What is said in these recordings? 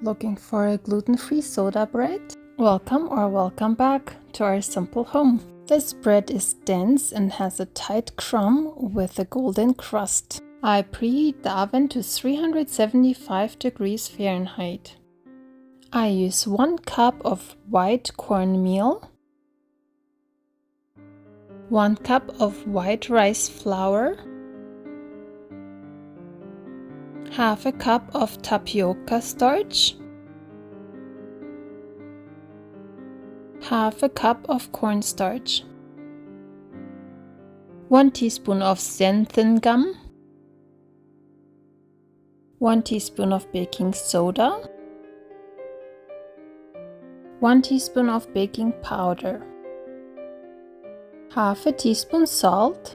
Looking for a gluten-free soda bread? Welcome or welcome back to our simple home. This bread is dense and has a tight crumb with a golden crust. I preheat the oven to 375 degrees Fahrenheit. I use 1 cup of white cornmeal, 1 cup of white rice flour, half a cup of tapioca starch, half a cup of cornstarch, 1 teaspoon of xanthan gum, 1 teaspoon of baking soda, 1 teaspoon of baking powder, half a teaspoon salt,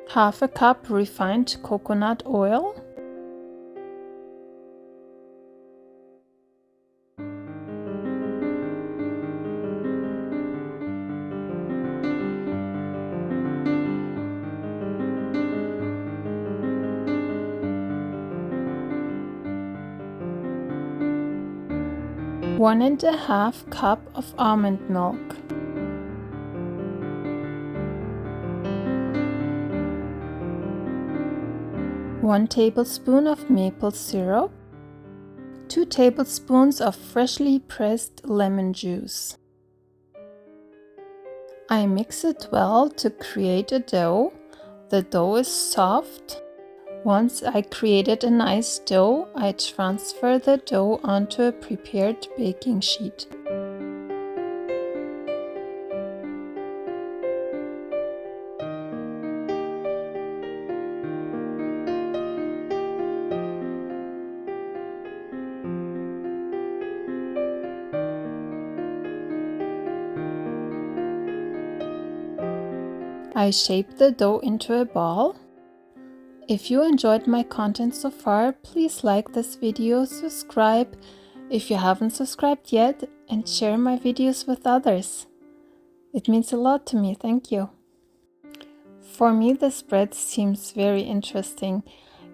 half a cup refined coconut oil, one and a half cup of almond milk, 1 tablespoon of maple syrup, 2 tablespoons of freshly pressed lemon juice. I mix it well to create a dough. The dough is soft. Once I created a nice dough, I transfer the dough onto a prepared baking sheet. I shape the dough into a ball. If you enjoyed my content so far, please like this video, subscribe if you haven't subscribed yet, and share my videos with others. It means a lot to me, thank you. For me, this bread seems very interesting.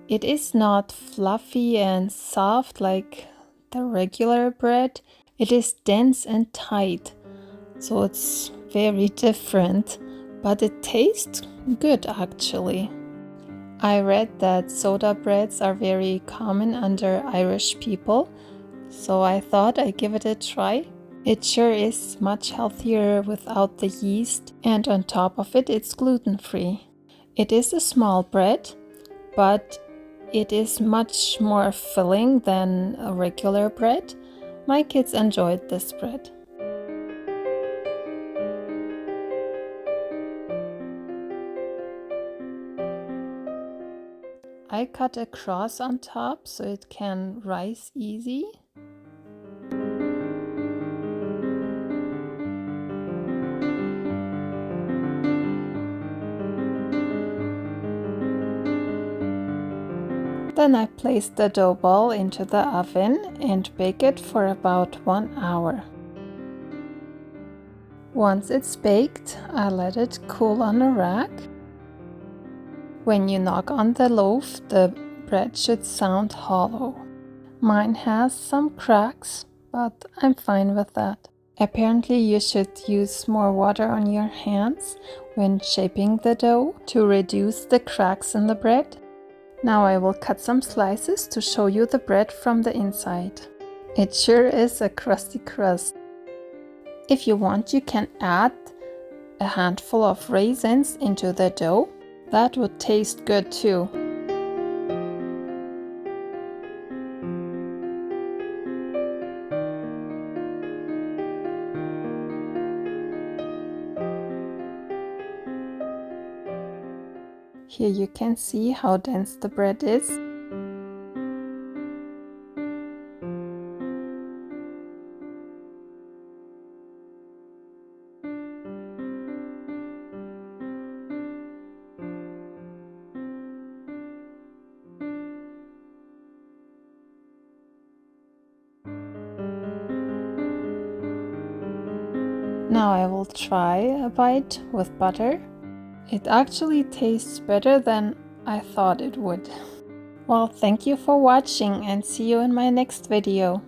It is not fluffy and soft like the regular bread. It is dense and tight, so it's very different, but it tastes good actually. I read that soda breads are very common under Irish people, so I thought I'd give it a try. It sure is much healthier without the yeast, and on top of it, it's gluten-free. It is a small bread, but it is much more filling than a regular bread. My kids enjoyed this bread. I cut a cross on top so it can rise easy. Then I place the dough ball into the oven and bake it for about 1 hour. Once it's baked, I let it cool on a rack. When you knock on the loaf, the bread should sound hollow. Mine has some cracks, but I'm fine with that. Apparently, you should use more water on your hands when shaping the dough to reduce the cracks in the bread. Now I will cut some slices to show you the bread from the inside. It sure is a crusty crust. If you want, you can add a handful of raisins into the dough. That would taste good too. Here you can see how dense the bread is. Now I will try a bite with butter. It actually tastes better than I thought it would. Well, thank you for watching and see you in my next video.